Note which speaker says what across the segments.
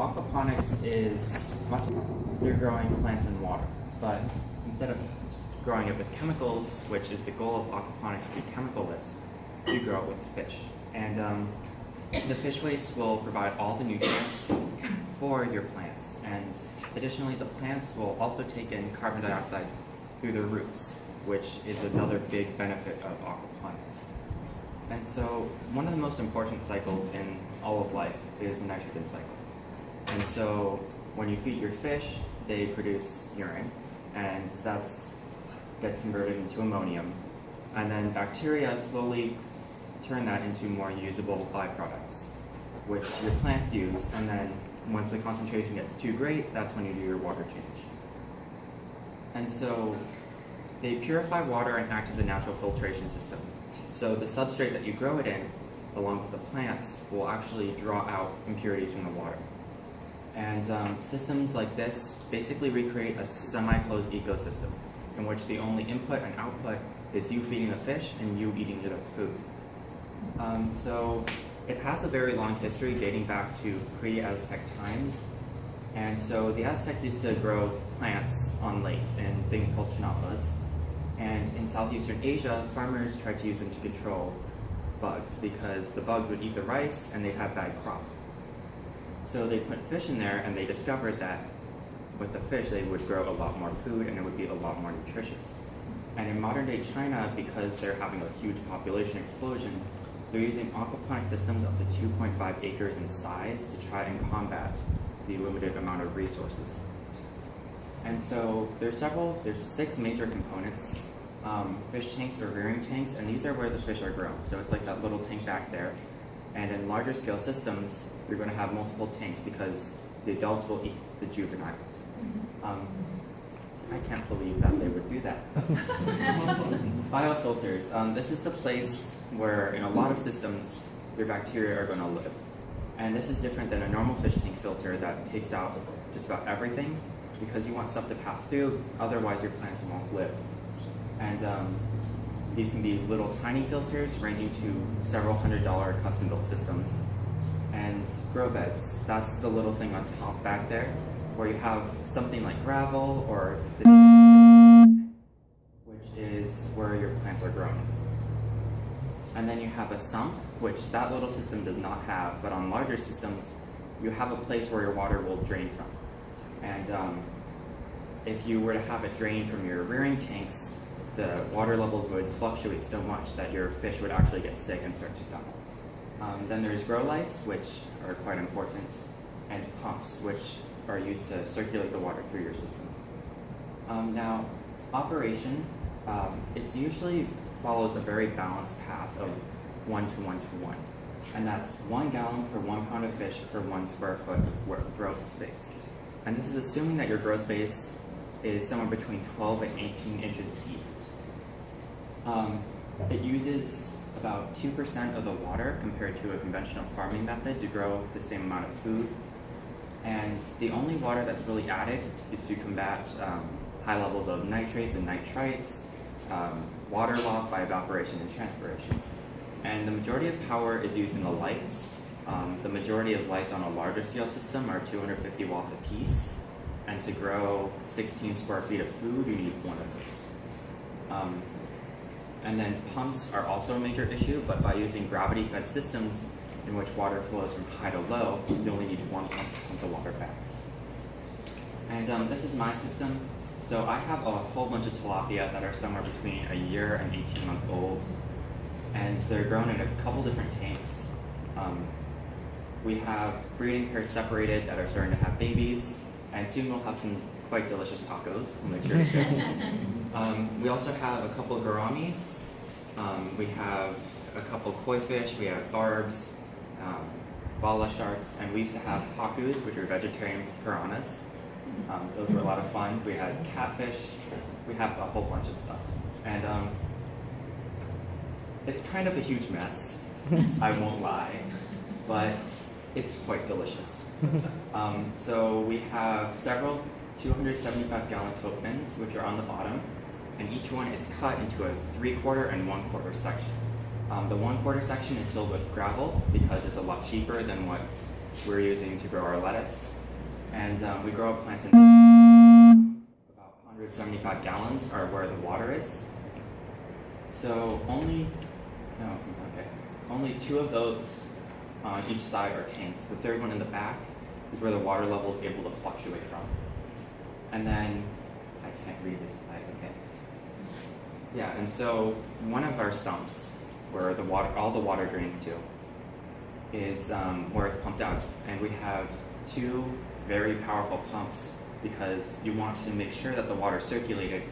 Speaker 1: aquaponics is much you're growing plants in water, but instead of growing it with chemicals, which is the goal of aquaponics to be chemicalless, you grow it with fish. And the fish waste will provide all the nutrients for your plants. And additionally, the plants will also take in carbon dioxide through their roots, which is another big benefit of aquaponics. And so one of the most important cycles in all of life is the nitrogen cycle. And so when you feed your fish, they produce urine, and that gets converted into ammonium. And then bacteria slowly turn that into more usable byproducts, which your plants use. And then once the concentration gets too great, that's when you do your water change. And so they purify water and act as a natural filtration system. So the substrate that you grow it in, along with the plants, will actually draw out impurities from the water. And systems like this basically recreate a semi-closed ecosystem in which the only input and output is you feeding the fish and you eating the food. So it has a very long history dating back to pre-Aztec times. And so the Aztecs used to grow plants on lakes in things called chinampas. And in Southeastern Asia, farmers tried to use them to control bugs because the bugs would eat the rice and they'd have bad crop. So they put fish in there, and they discovered that with the fish they would grow a lot more food and it would be a lot more nutritious. And in modern day China, because they're having a huge population explosion, they're using aquaponic systems up to 2.5 acres in size to try and combat the limited amount of resources. And so there's 6 major components. Fish tanks or rearing tanks, and these are where the fish are grown. So it's like that little tank back there. And in larger scale systems, you're going to have multiple tanks because the adults will eat the juveniles. I can't believe that they would do that. Biofilters. This is the place where in a lot of systems, your bacteria are going to live. And this is different than a normal fish tank filter that takes out just about everything because you want stuff to pass through, otherwise your plants won't live. And these can be little tiny filters ranging to several $100 custom-built systems. And grow beds, that's the little thing on top back there, where you have something like gravel or which is where your plants are grown. And then you have a sump, which that little system does not have, but on larger systems, you have a place where your water will drain from. And if you were to have it drain from your rearing tanks, the water levels would fluctuate so much that your fish would actually get sick and start to die. Then there's grow lights, which are quite important, and pumps, which are used to circulate the water through your system. Now, operation, it usually follows a very balanced path of 1 to 1 to 1. And that's 1 gallon per 1 pound of fish per 1 square foot of growth space. And this is assuming that your grow space is somewhere between 12 and 18 inches deep. It uses about 2% of the water compared to a conventional farming method to grow the same amount of food. And the only water that's really added is to combat high levels of nitrates and nitrites, water loss by evaporation and transpiration. And the majority of power is used in the lights. The majority of lights on a larger scale system are 250 watts a piece. And to grow 16 square feet of food, you need 1 of those. And then pumps are also a major issue, but by using gravity-fed systems in which water flows from high to low, you only need 1 pump to pump the water back. And this is my system. So I have a whole bunch of tilapia that are somewhere between a year and 18 months old. And they're grown in a couple different tanks. We have breeding pairs separated that are starting to have babies. And soon we'll have some quite delicious tacos. We'll make sure to share. We also have a couple of gouramis. We have a couple koi fish. We have barbs, bala sharks, and we used to have pacus, which are vegetarian piranhas. Those were a lot of fun. We had catfish. We have a whole bunch of stuff. And it's kind of a huge mess, I won't lie, but it's quite delicious. So we have several 275-gallon tote bins, which are on the bottom, and each one is cut into a 3/4 and 1/4 section. The 1/4 section is filled with gravel because it's a lot cheaper than what we're using to grow our lettuce. And we grow up plants in about 175 gallons are where the water is. So only 2 of those on each side are tanks. The third one in the back is where the water level is able to fluctuate from. And then, I can't read this slide, okay. Yeah, and so one of our sumps where all the water drains to is where it's pumped out. And we have 2 very powerful pumps because you want to make sure that the water circulated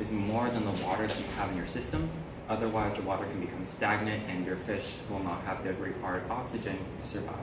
Speaker 1: is more than the water that you have in your system. Otherwise, the water can become stagnant and your fish will not have the required oxygen to survive.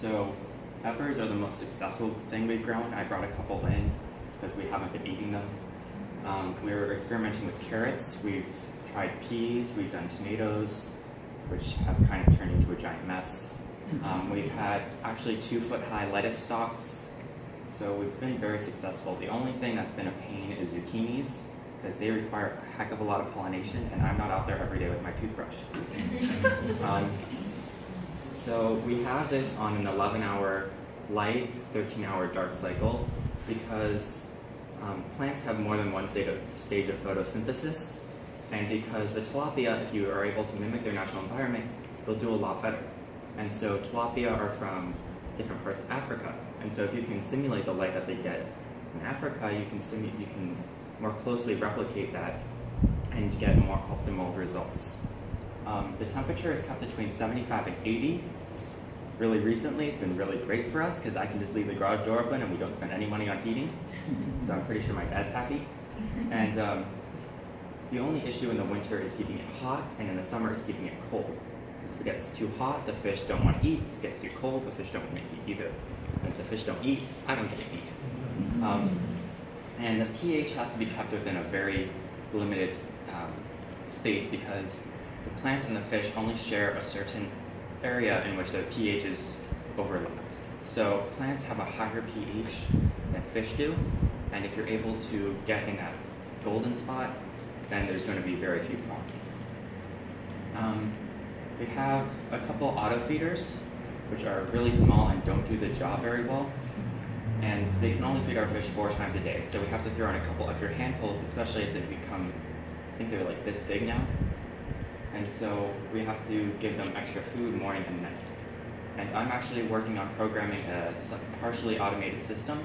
Speaker 1: So peppers are the most successful thing we've grown. I brought a couple in because we haven't been eating them. We're experimenting with carrots. We've tried peas. We've done tomatoes, which have kind of turned into a giant mess. We've had actually 2-foot-high lettuce stalks. So we've been very successful. The only thing that's been a pain is zucchinis, because they require a heck of a lot of pollination, and I'm not out there every day with my toothbrush. So we have this on an 11-hour light, 13-hour dark cycle, because plants have more than one stage of photosynthesis, and because the tilapia, if you are able to mimic their natural environment, they'll do a lot better. And so tilapia are from different parts of Africa, and so if you can simulate the light that they get in Africa, you can more closely replicate that and get more optimal results. The temperature is kept between 75 and 80. Really recently, it's been really great for us because I can just leave the garage door open and we don't spend any money on heating. So I'm pretty sure my dad's happy. And the only issue in the winter is keeping it hot, and in the summer is keeping it cold. If it gets too hot, the fish don't want to eat. If it gets too cold, the fish don't want to eat either. And if the fish don't eat, I don't get to eat. And the pH has to be kept within a very limited space because the plants and the fish only share a certain area in which their pHs overlap. So plants have a higher pH than fish do, and if you're able to get in that golden spot, then there's going to be very few problems. We have a couple auto feeders, which are really small and don't do the job very well. And they can only feed our fish 4 times a day. So we have to throw in a couple extra handfuls, especially as they become, I think they're like this big now. And so we have to give them extra food morning and night. And I'm actually working on programming a partially automated system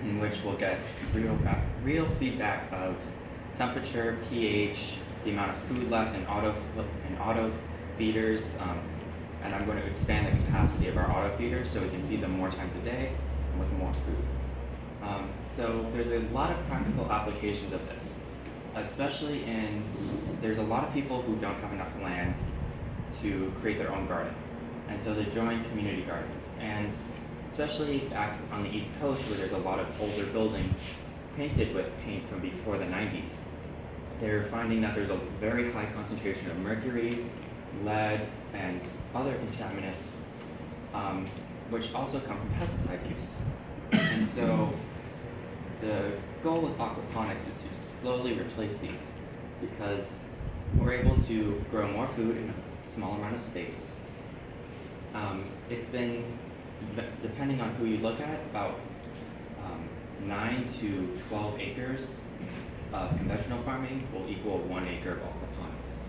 Speaker 1: in which we'll get real feedback of temperature, pH, the amount of food left in auto feeders, and I'm going to expand the capacity of our auto feeders so we can feed them more times a day and with more food. So there's a lot of practical applications of this, especially there's a lot of people who don't have enough land to create their own garden, and so they join community gardens, and especially back on the East Coast where there's a lot of older buildings painted with paint from before the 90s. They're finding that there's a very high concentration of mercury, lead, and other contaminants, which also come from pesticide use. And so the goal with aquaponics is to slowly replace these because we're able to grow more food in a small amount of space. It's been, depending on who you look at, about 9 to 12 acres of conventional farming will equal 1 acre of aquaponics.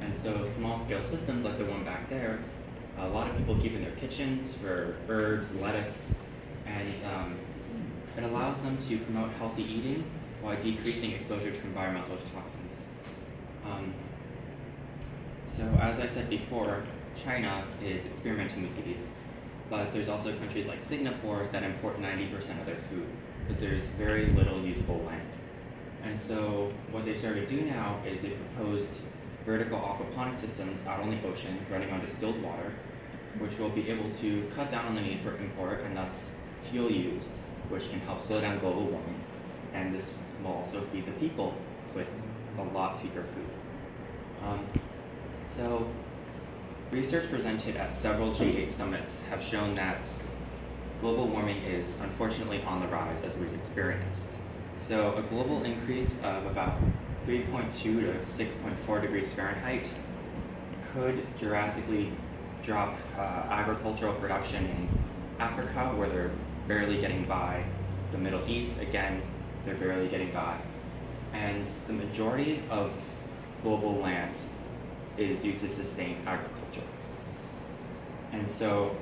Speaker 1: And so small-scale systems like the one back there, a lot of people keep in their kitchens for herbs, lettuce, and it allows them to promote healthy eating while decreasing exposure to environmental toxins. So as I said before, China is experimenting with these, but there's also countries like Singapore that import 90% of their food because there's very little usable land. And so what they've started to do now is they proposed vertical aquaponic systems out on the ocean running on distilled water, which will be able to cut down on the need for import and thus fuel used, which can help slow down global warming. And this will also feed the people with a lot cheaper food. So research presented at several G8 summits have shown that global warming is unfortunately on the rise as we've experienced. So a global increase of about 3.2 to 6.4 degrees Fahrenheit could drastically drop agricultural production in Africa, where they're barely getting by. The Middle East, again, they're barely getting by. And the majority of global land is used to sustain agriculture. And so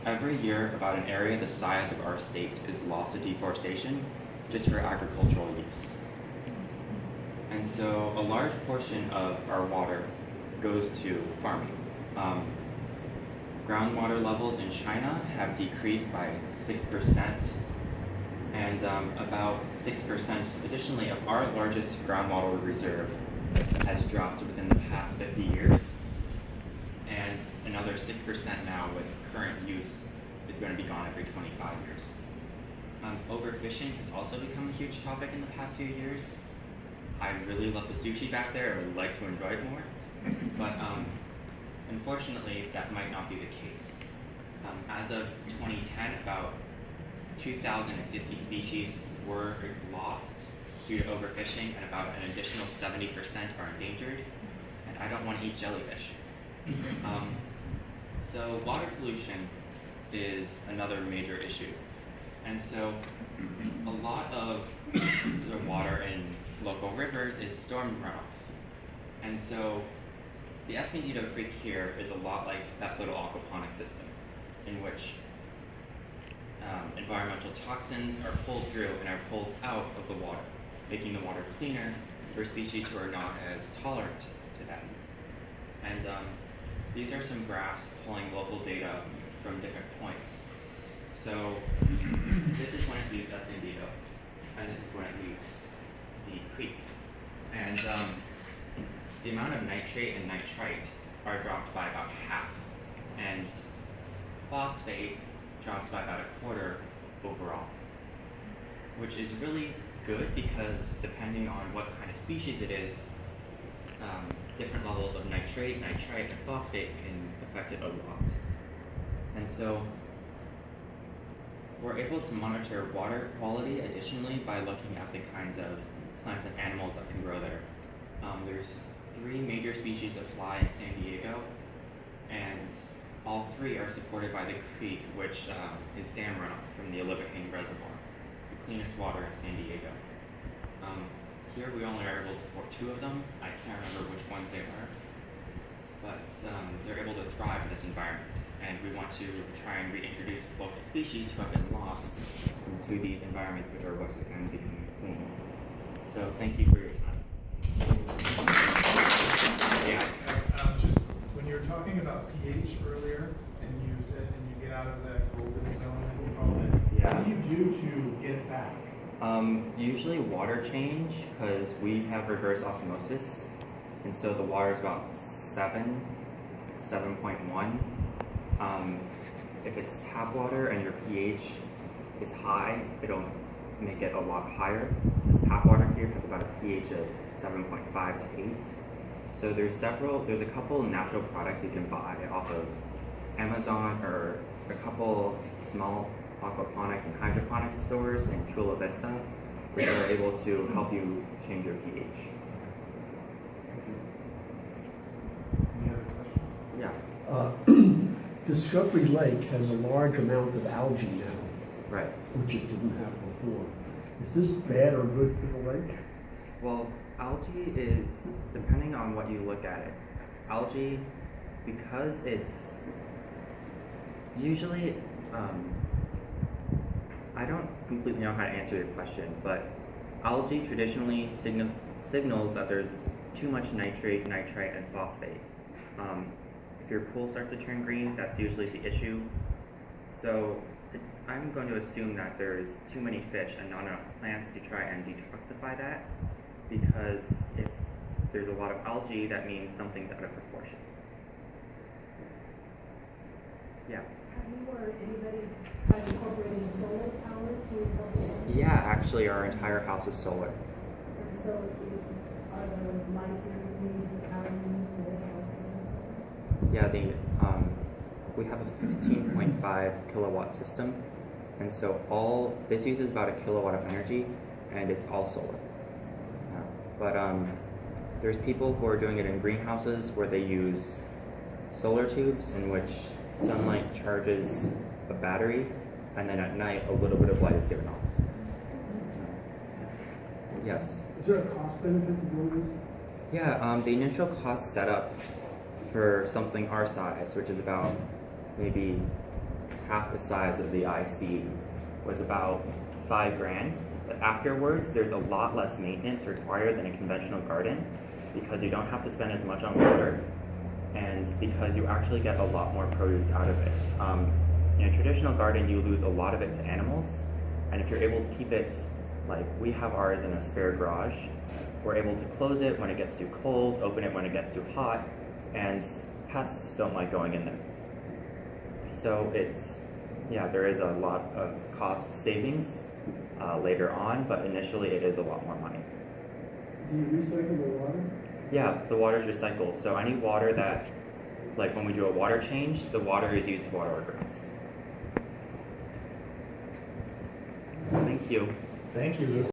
Speaker 1: every year, about an area the size of our state is lost to deforestation just for agricultural use. And so a large portion of our water goes to farming. Groundwater levels in China have decreased by 6%, and about 6% additionally of our largest groundwater reserve has dropped within the past 50 years, and another 6% now with current use is going to be gone every 25 years. Overfishing has also become a huge topic in the past few years. I really love the sushi back there. I would like to enjoy it more, but unfortunately, that might not be the case. As of 2010, about 2,050 species were lost due to overfishing, and about an additional 70% are endangered, and I don't want to eat jellyfish. So water pollution is another major issue. And so a lot of the water in local rivers is storm runoff. And so the Escondido Creek here is a lot like that little aquaponic system, in which environmental toxins are pulled through and are pulled out of the water, making the water cleaner for species who are not as tolerant to them. And these are some graphs pulling local data from different points. So this is when it leaves Escondido, and this is when it leaves the creek. And the amount of nitrate and nitrite are dropped by about half, and phosphate drops by about a quarter overall, which is really good because depending on what kind of species it is, different levels of nitrate, nitrite, and phosphate can affect it a lot. And so we're able to monitor water quality additionally by looking at the kinds of plants and animals that can grow there. There's 3 major species of fly in San Diego, and all 3 are supported by the creek, which is dam runoff from the Olivine Reservoir, the cleanest water in San Diego. Here we only are able to support 2 of them. I can't remember which ones they are, but they're able to thrive in this environment, and we want to try and reintroduce local species who have been lost into these environments, which are what's going to become clean. So thank you for your time. Yeah.
Speaker 2: Just when you were talking about pH earlier, and you said, and you get out of that golden zone, that you call it.
Speaker 1: Yeah.
Speaker 2: What do you do to get it back?
Speaker 1: Usually water change, because we have reverse osmosis, and so the water is about 7.1. If it's tap water and your pH is high, it'll make it a lot higher. This tap water here has about a pH of 7.5 to 8. So there's a couple natural products you can buy off of Amazon, or a couple small aquaponics and hydroponics stores in Chula Vista, which are able to help you change your pH.
Speaker 2: Any other questions?
Speaker 1: Yeah.
Speaker 3: Discovery Lake has a large amount of algae now,
Speaker 1: Right.
Speaker 3: which it didn't have before. Is this bad or good for the lake?
Speaker 1: Well, algae is, depending on what you look at it, algae, because it's usually, I don't completely know how to answer your question, but algae traditionally signals that there's too much nitrate, nitrite, and phosphate. If your pool starts to turn green, that's usually the issue. So I'm going to assume that there's too many fish and not enough plants to try and detoxify that, because if there's a lot of algae, that means something's out of proportion. Yeah.
Speaker 4: Have you or anybody tried incorporating solar power to help with that?
Speaker 1: Yeah, actually our entire house is solar.
Speaker 4: And so are the lights and everything the power in this house?
Speaker 1: Yeah, we have a 15.5 kilowatt system, and so this uses about a kilowatt of energy, and it's all solar. But there's people who are doing it in greenhouses where they use solar tubes in which sunlight charges a battery, and then at night a little bit of light is given off. Yes.
Speaker 3: Is there a cost benefit to doing this?
Speaker 1: Yeah, the initial cost setup for something our size, which is about maybe half the size of the IC, was about $5,000. But afterwards, there's a lot less maintenance required than a conventional garden because you don't have to spend as much on water, and because you actually get a lot more produce out of it. In a traditional garden, you lose a lot of it to animals, and if you're able to keep it, like we have ours in a spare garage, we're able to close it when it gets too cold, open it when it gets too hot, and pests don't like going in there. So there is a lot of cost savings later on, but initially it is a lot more money.
Speaker 3: Do you recycle the water?
Speaker 1: Yeah, the water is recycled. So any water that, like when we do a water change, the water is used to water our grass. Thank you.
Speaker 3: Thank you.